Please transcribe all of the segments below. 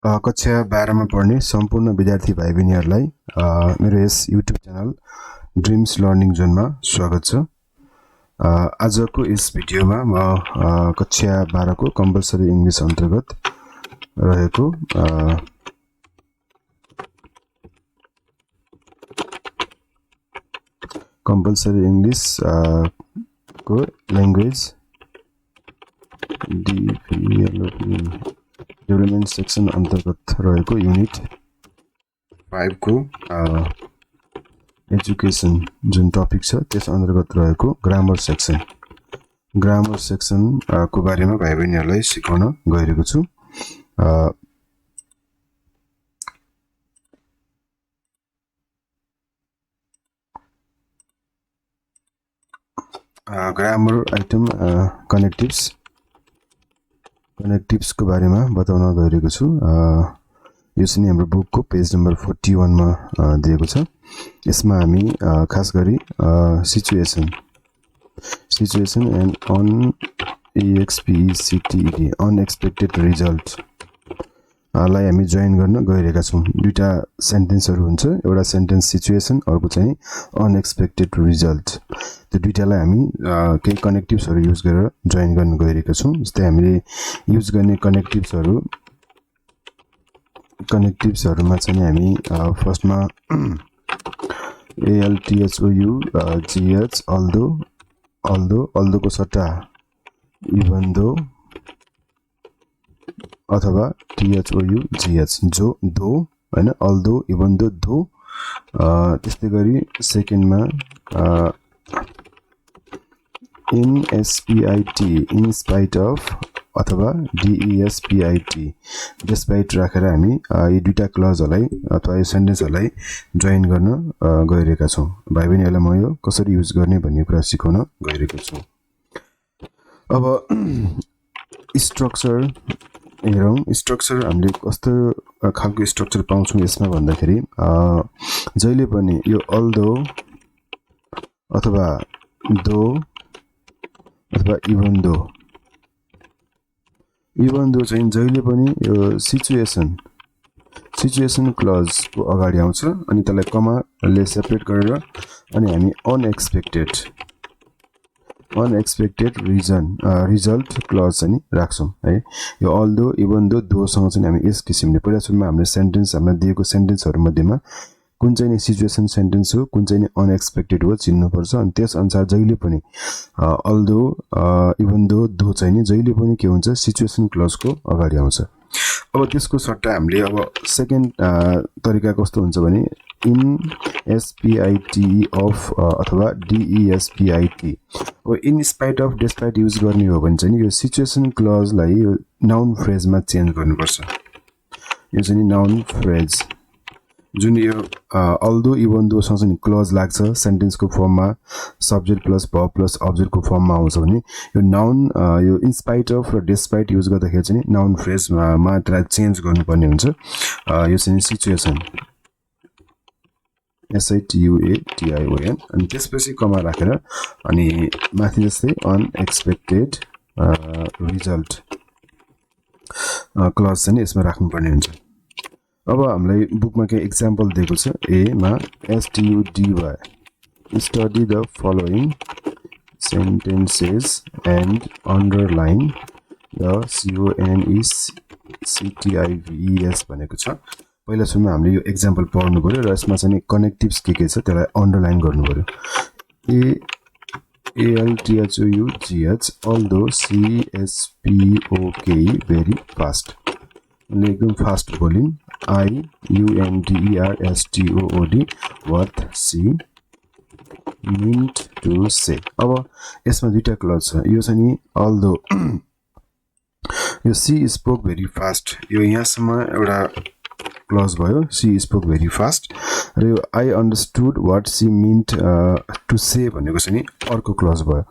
कक्षा 12 मा पढ्ने सम्पूर्ण विद्यार्थी भाइ बहिनीहरूलाई मेरो यस युट्युब च्यानल ड्रिम्स लर्निङ जोनमा स्वागत छ। आजको यस भिडियोमा म कक्षा 12 को कम्पल्सरी इंग्लिश अन्तर्गत रहेको कम्पल्सरी इंग्लिश को ल्याङ्ग्वेज डेभलपमेन्ट सेक्सन अन्तर्गत रहेको युनिट 5 को एजुकेसन जुन टपिक छ त्यस अन्तर्गत रहेको ग्रामर सेक्सन को बारेमा भाइ बहिनीहरूलाई सिकाउन गइरहेको छु। ग्रामर आइटम कनेक्टिभ्स को बारेमा बताउन गइरहेको छु। यो चाहिँ हाम्रो बुकको पेज नम्बर 41 मा दिएको छ। यसमा हामी खास गरी सिचुएसन एन्ड अनएक्सपेक्टेड रिजल्ट लाई हामी जोइन गर्न गइरहेका छौं। दुईटा सेन्टेन्सहरु हुन्छ, एउटा सेन्टेन्स सिचुएसन, अर्को चाहिँ अनएक्सपेक्टेड रिजल्ट। त्यो दुईटालाई हामी केही कनेक्टिभ्सहरु युज गरेर जोइन गर्न गइरहेका छौं। जस्तै हामीले युज गर्ने कनेक्टिभ्सहरुमा चाहिँ हामी फर्स्टमा ALTHOUGH अल्दो को सट्टा इभन दो अथवा THOUGH जो दो हैन, अल्दो इभन दो। त्यस्तै गरी सेकेन्डमा INSPIT इन स्पाइट अफ अथवा DESPIT डिस्पाइट राखेर हामी यी दुईटा क्लजहरुलाई अथवा यो सेन्टेन्सहरुलाई जोइन गर्न गइरहेका छौं। भाइ बहिनीहरुलाई म यो कसरी युज गर्ने भन्ने कुरा सिकाउन गइरहेको छु। अब स्ट्रक्चर हेरौं। स्ट्रक्चर हामीले कस्तो खालको स्ट्रक्चर पाउँछौं यसमा भन्दाखेरि जहिले पनि यो अल्दो अथवा दो अथवा इभन दो चाहिँ जहिले पनि यो सिचुएसन क्लज को अगाडि आउँछ अनि त्यसलाई कमाले सेपरेट गरेर अनि हामी अनएक्सपेक्टेड रिजल्ट क्लज चाहिँ राख्छौं है। यो अल्दो इभन दो सँग चाहिँ हामी यस किसिमले पहिला सुरुमा हामीले हामीलाई दिएको सेन्टेन्सहरु मध्येमा कुन चाहिँ सिचुएसन सेन्टेन्स हो, कुन चाहिँ अनएक्सपेक्टेड हो चिन्नु पर्छ। अनि त्यस अनुसार जहिले पनि अल्दो इभन दो चाहिँ जहिले पनि के हुन्छ सिचुएसन क्लज को अगाडि आउँछ। अब त्यसको सट्टा हामीले अब सेकेन्ड तरिका कस्तो हुन्छ भने INSPIT अफ अथवा DESPIT। अब in spite of despite use गर्ने हो भने चाहिँ यो सिचुएसन क्लजलाई यो नाउन फ्रेजमा चेन्ज गर्नुपर्छ। यो चाहिँ नाउन फ्रेज जुन यो अल्दो इभन दो सँग चाहिँ क्लज लाग्छ सेन्टेन्सको फर्ममा सब्जेक्ट प्लस भर्ब प्लस अब्जेक्टको फर्ममा आउँछ भने यो नाउन यो इन स्पाइट अफ र डिस्पाइट युज गर्दाखेरि चाहिँ नाउन फ्रेजमा त्यसलाई चेन्ज गर्नुपर्ने हुन्छ। यो चाहिँ सिचुएसन SITUATION अनि त्यसपछि कमा राखेर अनि माथि जस्तै अनएक्सपेक्टेड रिजल्ट क्लज चाहिँ यसमा राख्नुपर्ने हुन्छ। अब हामीलाई बुकमा के एक्जाम्पल दिएको छ। ए मा STUDY study the following sentences and underline the CONECTIVES भनेको छ। पहिला सुरुमा हामीले यो एक्जाम्पल पढ्नु पर्यो र यसमा चाहिँ कनेक्टिभ्स के छ त्यसलाई अन्डरलाइन गर्नु पर्यो। ALTHOUGH although CSPOK very fast, एकदम फास्ट बोलिङ। IUNDERSTOOD what she meant to say. अब यसमा दुईटा क्लज छ। यो चाहिँ नि अल्दो यो सी स्पोक भेरी फास्ट, यो यहाँसम्म एउटा क्लज भयो सी स्पोक भेरी फास्ट र यो I understood what she meant to say भनेको चाहिँ अर्को क्लज भयो।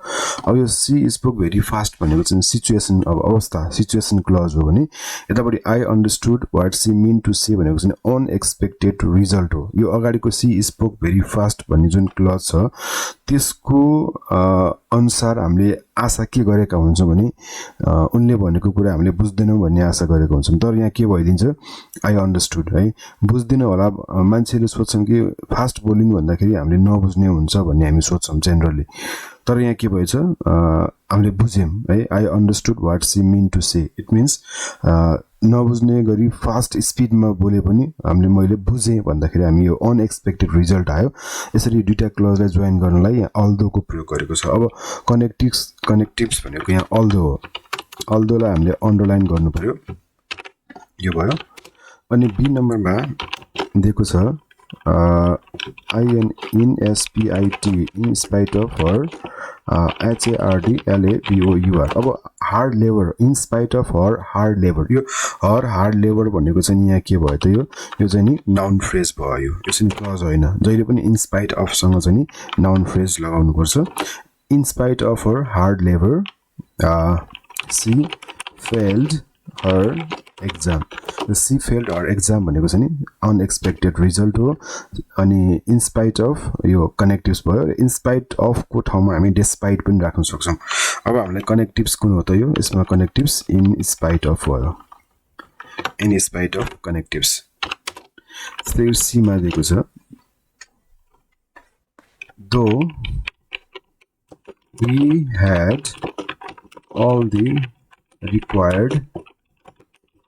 अब यो सी स्पोक भेरी फास्ट भनेको चाहिँ सिचुएसन अब अवस्था सिचुएसन क्लज हो भने यतापट्टि I understood what she meant to say भनेको चाहिँ अनएक्सपेक्टेड रिजल्ट हो। यो अगाडिको सी स्पोक भेरी फास्ट भन्ने जुन क्लज छ त्यसको अनुसार हामीले आशा के गरेका हुन्छौं भने उनले भनेको कुरा हामीले बुझ्दैनौं भन्ने आशा गरेका हुन्छौं तर यहाँ के भइदिन्छ आई अन्डरस्टुड है बुझ्दिन होला मान्छेले सोच्छन् कि फास्ट बोलिङ भन्दाखेरि हामीले नबुझ्ने हुन्छ भन्ने हामी सोच्छौं जेनरली तर यहाँ के भएछ हामीले बुझ्यौं है I understood what she mean to say it means नबुझ्ने गरी फास्ट स्पिडमा बोले पनि हामीले मैले बुझेँ भन्दाखेरि हामी यो अनएक्सपेक्टेड रिजल्ट आयो यसरी दुईटा क्लजलाई जोइन गर्नलाई यहाँ अल्दो को प्रयोग गरेको छ अब कनेक्टिभ्स भनेको यहाँ अल्दो हो अल्दोलाई हामीले अन्डरलाइन गर्नु पर्यो यो भयो अनि बी नम्बरमा दिएको छ INSPIT in spite of her HARDLABOUR अब hard labour in spite of her hard labour यो हर हार्ड लेबर भनेको चाहिँ यहाँ के भयो त यो चाहिँ नि नाउन फ्रेज भयो यो चाहिँ क्लज होइन जहिले पनि इन स्पाइट अफ सँग चाहिँ नि नाउन फ्रेज लगाउनु पर्छ in spite of her hard labour she failed her exam she failed her exam भनेको चाहिँ नि अनएक्सपेक्टेड रिजल्ट हो अनि इन स्पाइट अफ यो कनेक्टिभ्स भयो इन स्पाइट अफ को ठाउँमा हामी डिस्पाइट पनि राख्न सक्छौं अब हामीलाई कनेक्टिभ्स कुन हो त यो यसमा कनेक्टिभ्स इन स्पाइट अफ भयो इन स्पाइट अफ कनेक्टिभ्स त्यही सी मा दिएको छ दो we had all the required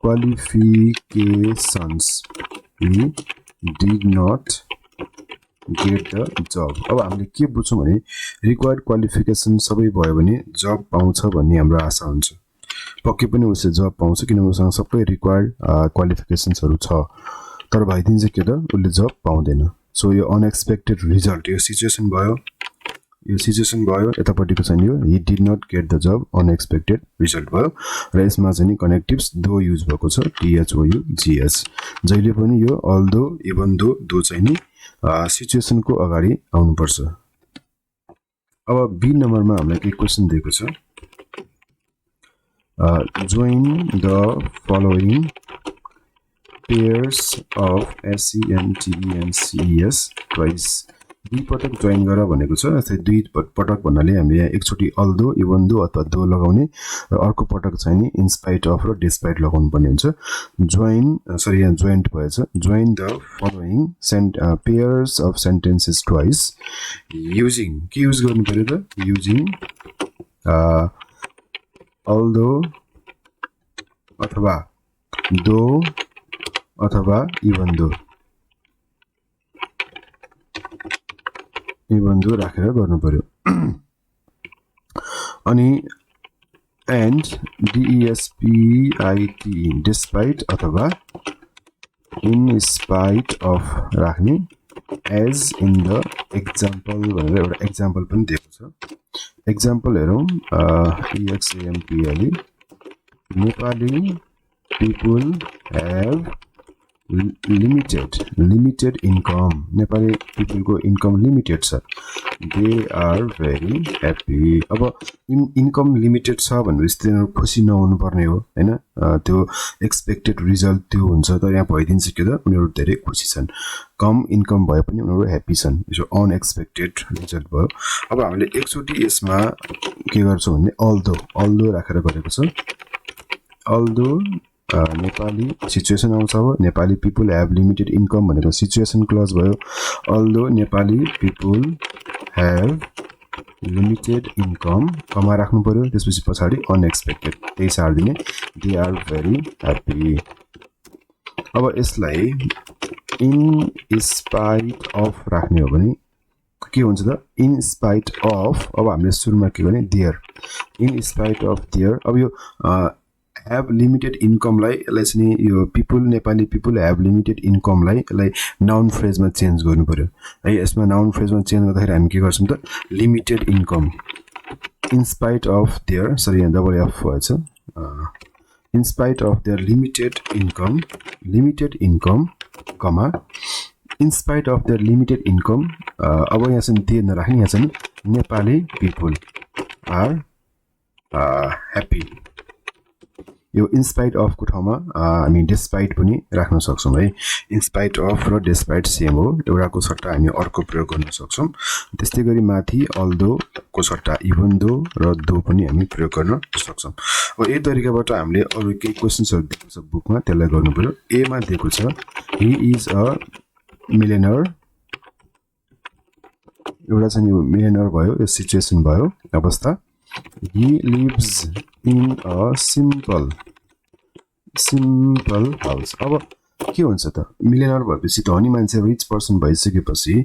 qualifications we did not get the job अब हामीले के बुझ्छौं भने रिक्वायर्ड क्वालिफिकेसन सबै भयो भने जब पाउँछ भन्ने हाम्रो आशा हुन्छ पक्कै पनि उसले जब पाउँछ किनभने उसँग सबै रिक्वायर्ड क्वालिफिकेसन्सहरु छ तर भइदिन्छ के त उसले जब पाउँदैन सो यो अनएक्सपेक्टेड रिजल्ट यो सिचुएसन भयो यतापट्टिको चाहिँ यो he did not get the job unexpected result भयो र यसमा चाहिँ नि कनेक्टिभ्स दो युज भएको छ THOUGH जहिले पनि यो अल्दो इभन दो चाहिँ नि सिचुएसन को अगाडि आउनु पर्छ अब बी नम्बरमा हामीलाई के क्वेशन दिएको छ join the following pairs of SENTENCES twice दुई पटक जोइन गर भनेको छ त्यसै दुई पटक भन्नाले हामीले यहाँ एकचोटी अल्दो इभन दो अथवा दो लगाउने र अर्को पटक चाहिँ नि इन स्पाइट अफ र डिस्पाइट लगाउनु पर्ने हुन्छ यहाँ जोइन्ट भएछ join the following pairs of sentences twice using के युज गर्नु पर्यो त युजिङ अल्दो अथवा दो अथवा इभन दो राखेर गर्नु पर्यो अनि एन्ड DESPIT डिस्पाइट अथवा इन स्पाइट अफ राख्ने एज इन द एक्जाम्पल भनेर एउटा एक्जाम्पल पनि दिएको छ एक्जाम्पल हेरौं EXAMPLE Nepali people have limited income Nepali people को income limited छ they are very happy अब income limited छ भनेपछि तिनीहरु खुसी नहुनु पर्ने हो हैन त्यो एक्सपेक्टेड रिजल्ट त्यो हुन्छ तर यहाँ भइदिन्छ के त उनीहरु धेरै खुसी छन् कम इन्कम भए पनि उनीहरु ह्यापी छन् यो अनएक्सपेक्टेड रिजल्ट भयो अब हामीले एकचोटी यसमा के गर्छौं भने अल्दो राखेर गरेको छ अल्दो नेपाली सिचुएसन आउँछ अब Nepali people have limited income भनेको सिचुएसन क्लज भयो although Nepali people have limited income comma राख्नु पर्यो त्यसपछि पछाडी अनएक्सपेक्टेड त्यही सार दिने दे आर भेरी ह्यापी अब यसलाई इन स्पाइट अफ राख्ने हो भने के हुन्छ त इन स्पाइट अफ अब हामीले सुरुमा के गर्ने there in spite of there अब यो have limited income लाई यसलाई चाहिँ यो people Nepali people have limited income लाई यसलाई noun phrase मा चेन्ज गर्नु पर्यो है यसमा noun phrase मा चेन्ज गर्दाखेरि हामी के गर्छौं त limited income in spite of their sorry यहाँ डबल एफ भएछ in spite of their limited income comma in spite of their limited income अब यहाँ चाहिँ दे नराख्ने यहाँ चाहिँ नेपाली people are happy यो इन स्पाइट अफ को ठाउँमा हामी डिस्पाइट पनि राख्न सक्छौं है इन स्पाइट अफ र डिस्पाइट सेम हो एउटाको सट्टा हामी अर्को प्रयोग गर्न सक्छौं त्यस्तै गरी माथि अल्दो को सट्टा इभन दो र दो पनि हामी प्रयोग गर्न सक्छौं अब यही तरिकाबाट हामीले अरु केही क्वेशन्सहरु दिएको छ बुकमा त्यसलाई गर्नु पर्यो ए मा दिएको छ ही इज अ मिलियनर एउटा चाहिँ यो मिलियनर भयो यो सिचुएसन भयो अवस्था he lives in a simple house अब के हुन्छ त मिलियनर भएपछि धनी मान्छे रिच पर्सन भइसकेपछि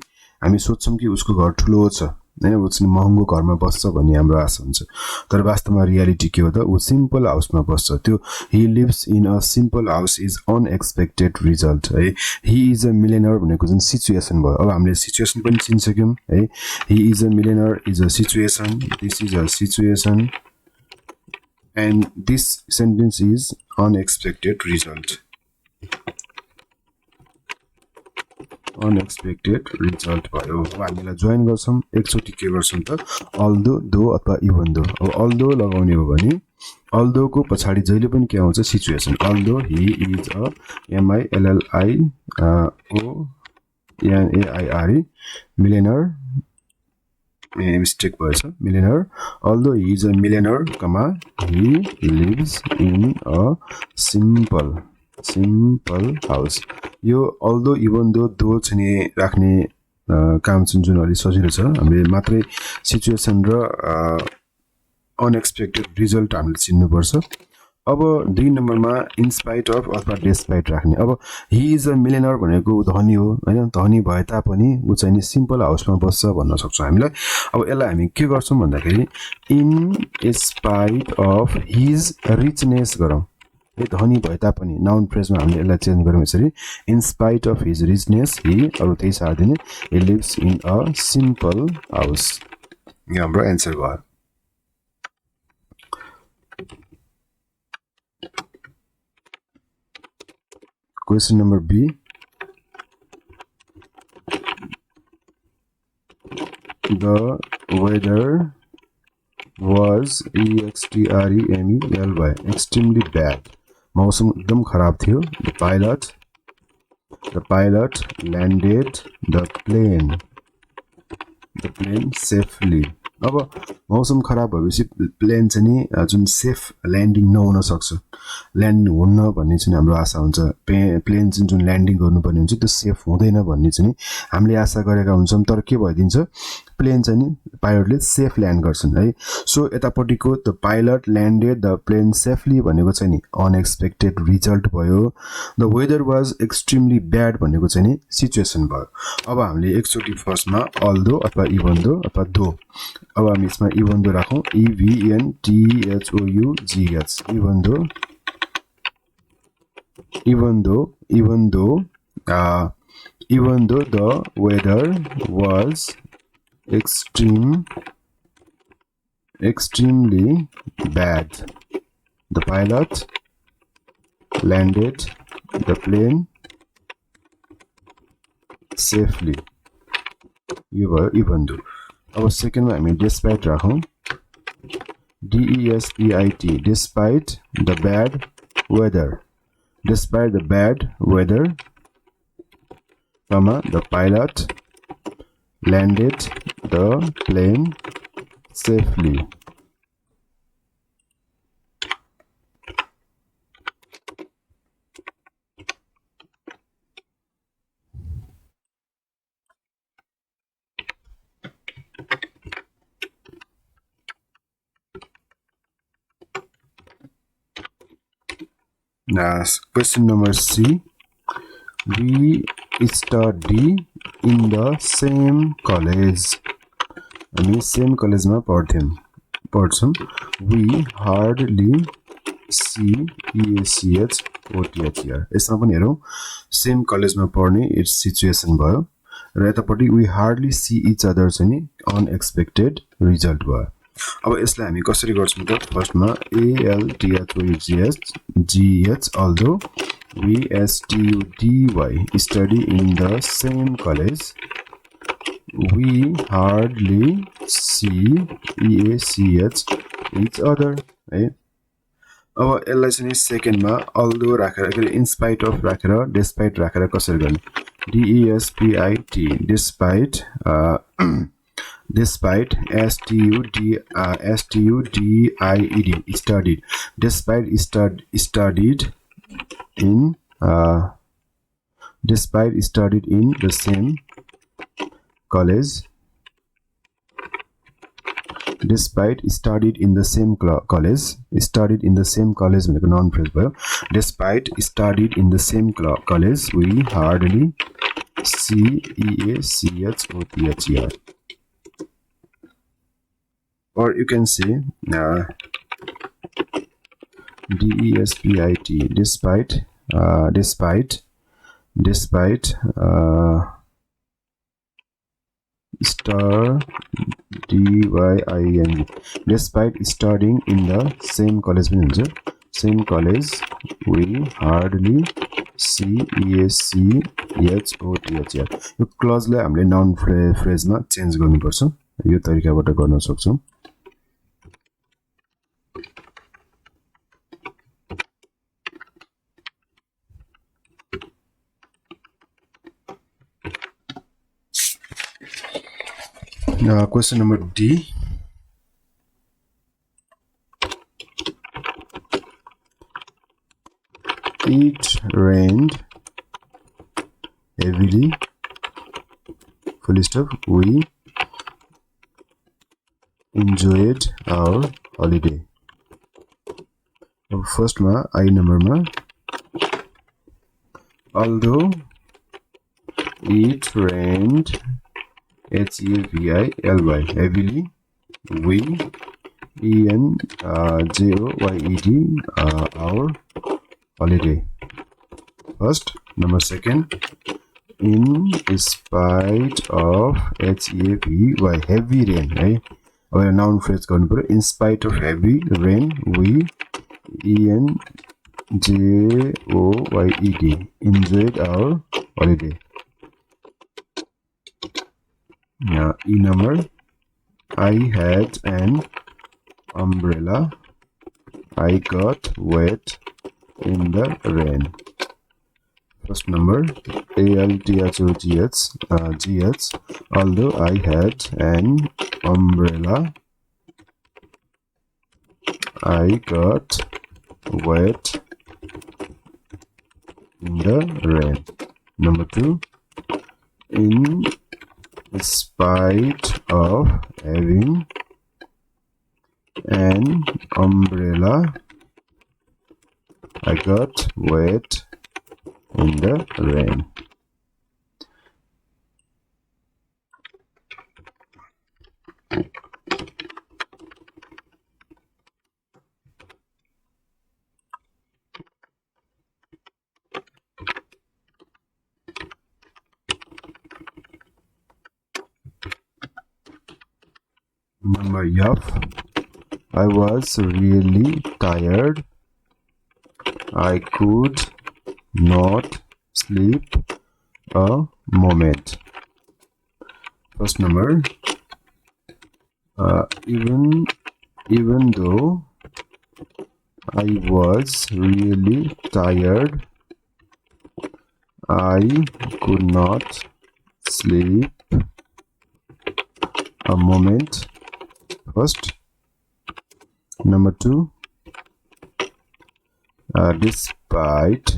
हामी सोच्छौं कि उसको घर ठुलो छ हैन उ चाहिँ महँगो घरमा बस्छ भन्ने हाम्रो आशा हुन्छ तर वास्तवमा रियालिटी के हो त उ सिम्पल हाउसमा बस्छ त्यो he lives in a simple house is unexpected result है he is a millionaire भनेको जुन सिचुएसन भयो अब हामीले सिचुएसन पनि चिनिसक्यौं है he is a millionaire is a situation this is a situation and this sentence is unexpected result unexpected result भयो अब हामीलाई जोइन गर्छौं एकचोटी के गर्छौं त अल्दो दो अथवा इभन दो अब अल्दो लगाउने हो भने अल्दो को पछाडी जहिले पनि के आउँछ situation although he is a M I L L I O N A I R E millionaire mistake भएछ millionaire although he is a millionaire comma he lives in a simple house यो although even though चाहिँ राख्ने काम जुन अलि सजिलो छ हामीले मात्रै सिचुएसन र अनएक्सपेक्टेड रिजल्ट हामीले चिन्नु पर्छ अब 2 नम्बरमा इन स्पाइट अफ अथवा डिस्पाइट राख्ने अब ही इज अ मिलियनर भनेको धनी हो हैन धनी भए तापनि उ चाहिँ नि सिम्पल हाउसमा बस्छ भन्न सक्छौं हामीलाई अब यसलाई हामी के गर्छौं भन्दाखेरि in spite of his richness गरौँ ए धनी भए तापनि नाउन फ्रेजमा हामीले यसलाई चेन्ज गरौँ यसरी in spite of his richness he अरु त्यही साथ दिने he lives in a simple house यो हाम्रो आन्सर भयो Question number B. The weather was extremely bad. मौसम एकदम खराब थियो. The pilot landed the plane safely. अब मौसम खराब भएपछि प्लेन चाहिँ नि जुन सेफ ल्यान्डिङ नहुन सक्छ ल्यान्डिङ हुन्न भन्ने चाहिँ हाम्रो आशा हुन्छ प्लेन चाहिँ जुन ल्यान्डिङ गर्नुपर्ने हुन्छ त्यो सेफ हुँदैन भन्ने चाहिँ हामीले आशा गरेका हुन्छौं तर के भइदिन्छ प्लेन चाहिँ नि पाइलटले सेफ ल्यान्ड गर्छन् है सो यतापटिको the pilot landed the plane safely भनेको चाहिँ नि अनएक्सपेक्टेड रिजल्ट भयो the weather was extremely bad भनेको चाहिँ नि सिचुएसन भयो अब हामीले एकचोटी फर्स्टमा अल्दो अथवा इभन दो अथवा दो अब हामी यसमा इभन दो राखौं E V N T H O U G H even though the weather was extremely bad the pilot landed the plane safely यो भयो इभन दो अब सेकेन्डमा हामी despite राखौं DESPIT despite the bad weather comma the pilot landed the plane safely Now, question number C. We study in the same college. हामी same college मा पढ्छौं. We hardly see EACHOTHER. यसमा पनि हेरौं same college मा पढ्ने its situation भयो र यतापटि we hardly see each other चाहिँ नि unexpected result भयो. अब यसलाई हामी कसरी गर्छौं त फर्स्टमा ALTHOUGH although we study in the same college we hardly see each other है अब यसलाई चाहिँ सेकेन्डमा अल्दो राखेर के इन स्पाइट अफ राखेर डिस्पाइट राखेर कसरी गर्ने DESPIT despite despite studied studied despite studied in despite studied in the same college despite studied in the same college studied in the same college भनेको noun phrase भयो despite studied in the same college we hardly CEACHOTHER or you can say DESPIT despite star DYING despite studying in the same college same college we hardly CEACHOTHER यो क्लजलाई हामीले noun फ्रेजमा change गर्नुपर्छ यो तरिकाबाट गर्न सक्छौं question number D it rained heavily full stop we enjoyed our holiday first ma I number ma although it rained HEAVILY heavily we ENJOYED our holiday first number second in spite of HEAVY heavy rain right अब noun phrase गर्नु पर्यो in spite of heavy rain we ENJOYED enjoyed our holiday E number I had an umbrella I got wet in the rain first number ALTHOGH although I had an umbrella I got wet in the rain number 2 in spite of having an umbrella I got wet in the rain number F I was really tired I could not sleep a moment first number even though I was really tired I could not sleep a moment first number 2 despite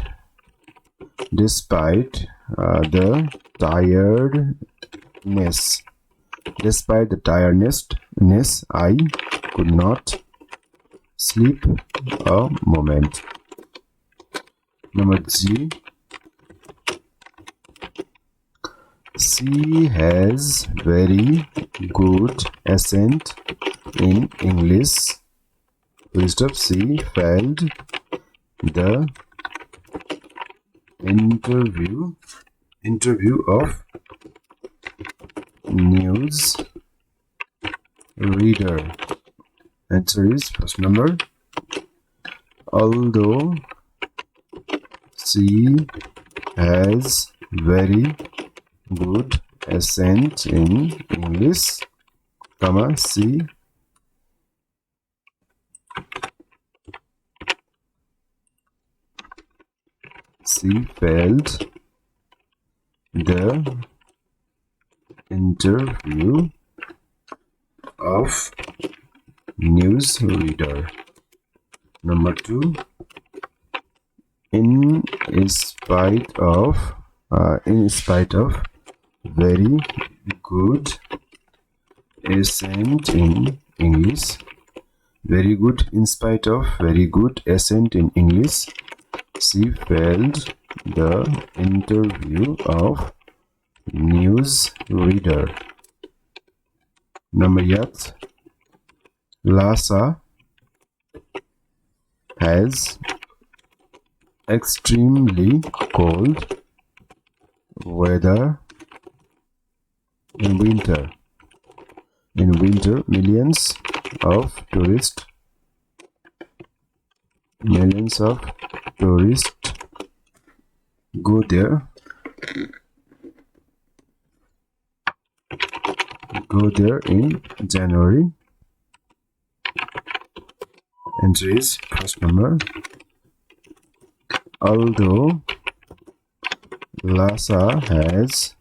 the tiredness I could not sleep a moment number G she has very good accent in English first up she failed the interview of news reader answer is first number although she has very good accent in English comma she She failed the interview of newsreader. Number 2, in spite of very good accent in English. Very good in spite of very good accent in English. She failed the interview of newsreader. Number 8, Lhasa has extremely cold weather in winter. In winter, millions of tourists go there in January. Entry is first number. Although Lhasa has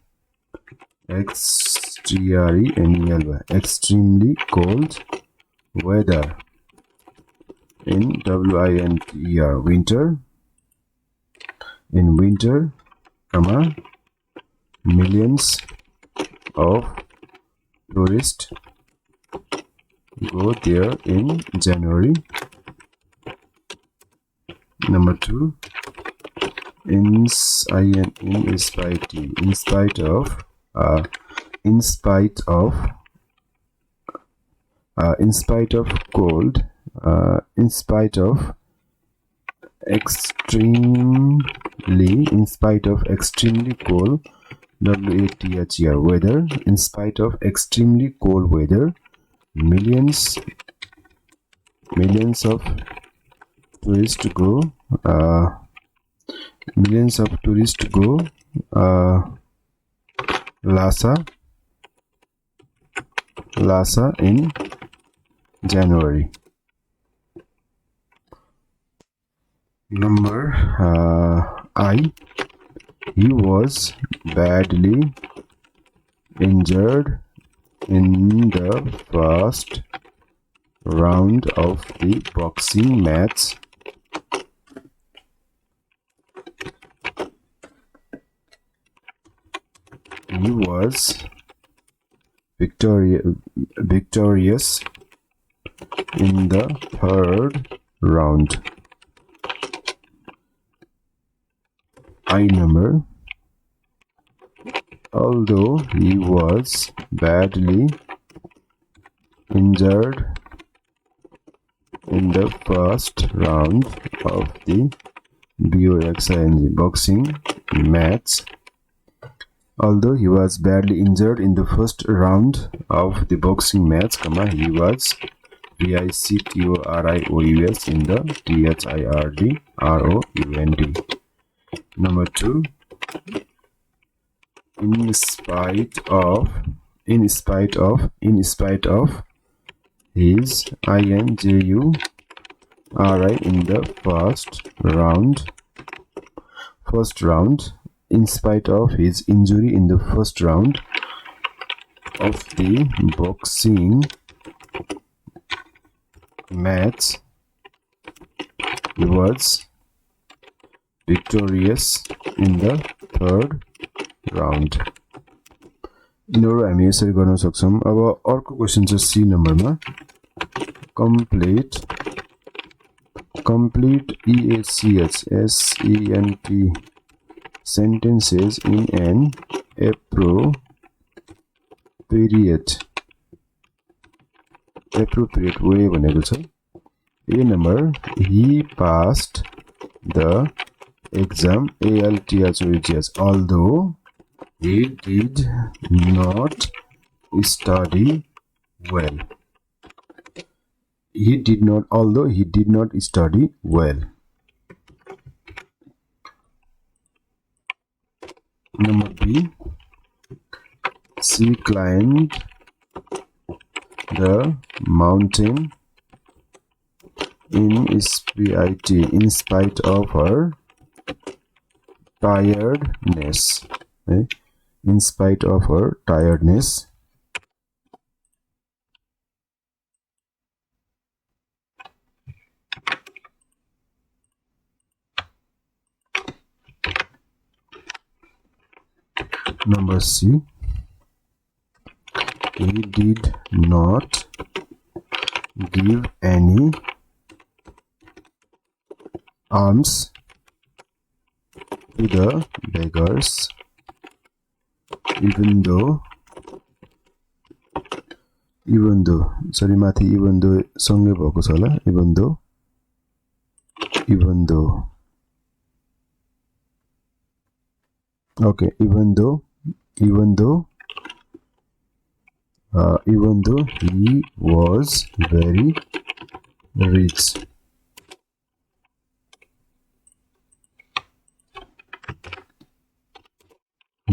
extremely cold weather in winter. In winter, millions of tourists go there in January. Number 2, in spite of extremely cold weather, in spite of extremely cold weather, millions of tourists go Lhasa in January. Number I, he was badly injured in the first round of the boxing match. He was victorious in the third round. I number, although he was badly injured in the first round of the boxing match. Although he was badly injured in the first round of the boxing match, he was victorious in the third round. Number 2, in spite of his injury in the first round, in spite of his injury in the first round of the boxing match, he was victorious in the third round. यिनीहरु हामी यसरी गर्न सक्छौं। अब अर्को question छ C नम्बरमा, complete EACHSENT sentences in an appropriate way भनेको छ। A number, he passed the exam ALTHOEGS although he did not study well. Although he did not study well. Number B, she climbed the mountain in spite of her tiredness, right? In spite of her tiredness, number C, he did not give any alms to the beggars, even though sorry माथि even though सँगै भएको छ होला, even though okay, even though he was very rich.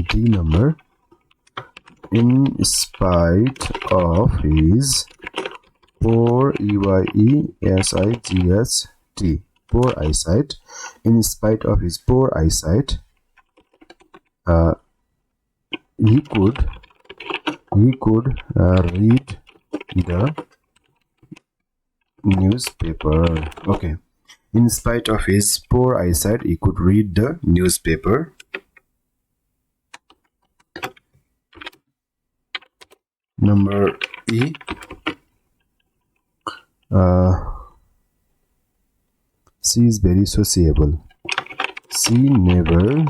D number, in spite of his poor EYESIGHT poor eyesight, in spite of his poor eyesight, he could read the newspaper. Okay, in spite of his poor eyesight, he could read the newspaper. Number E, she is very sociable. She never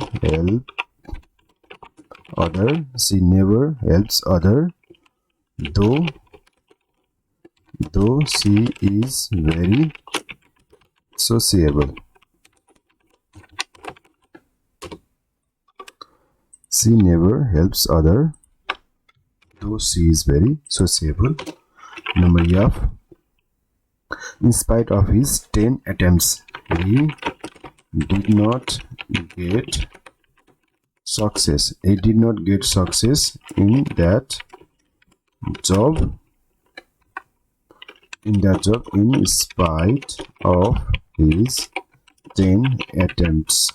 helps other, though she is very sociable. She never helps other, though she is very sociable. Number F, in spite of his 10 attempts, he did not get success. He did not get success in that job. In spite of his 10 attempts.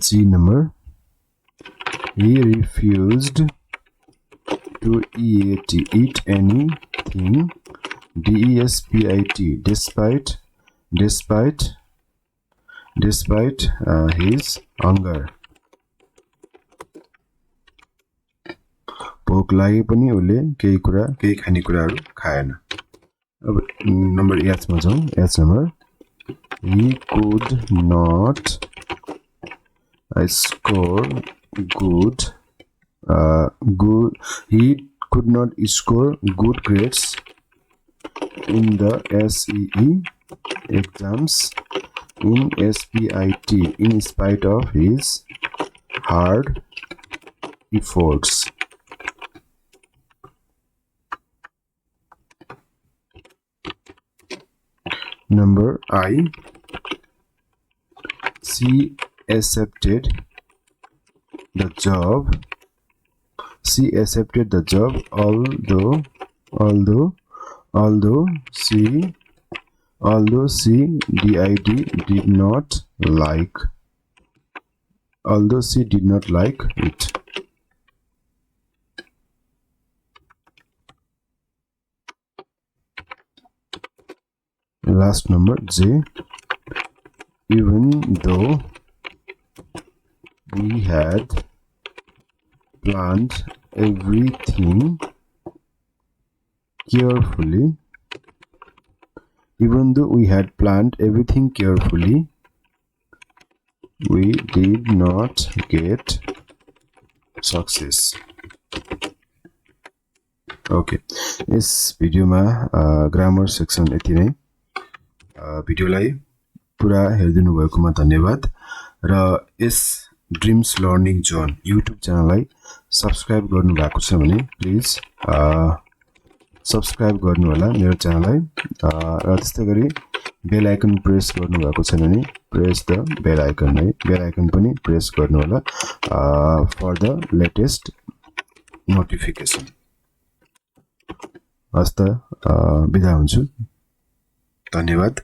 G number, he refused to eat anything, despite his hunger. भोक लागे पनि उले केही खानेकुराहरू खाएन. अब number H मा जाउँ. H number, he could not score good grades in the SEE exams in SPIT in spite of his hard efforts. Number I, she accepted the job. Although she did not like it. Last number J, even though we had planned everything carefully, we did not get success. Okay, यस भिडियोमा grammar section यति नै. भिडियोलाई पुरा हेरिदिनु भएकोमा धन्यवाद. र यस dreams learning John YouTube च्यानललाई सब्स्क्राइब गर्नु भएको छ भने प्लिज सब्स्क्राइब गर्नु होला मेरो च्यानललाई. र त्यस्तै गरी बेल आइकन प्रेस गर्नु भएको छैन भने प्रेस द बेल आइकन है बेल आइकन पनि प्रेस गर्नु होला फर द लेटेस्ट नोटिफिकेसन हस्त बिदा हुन्छु धन्यवाद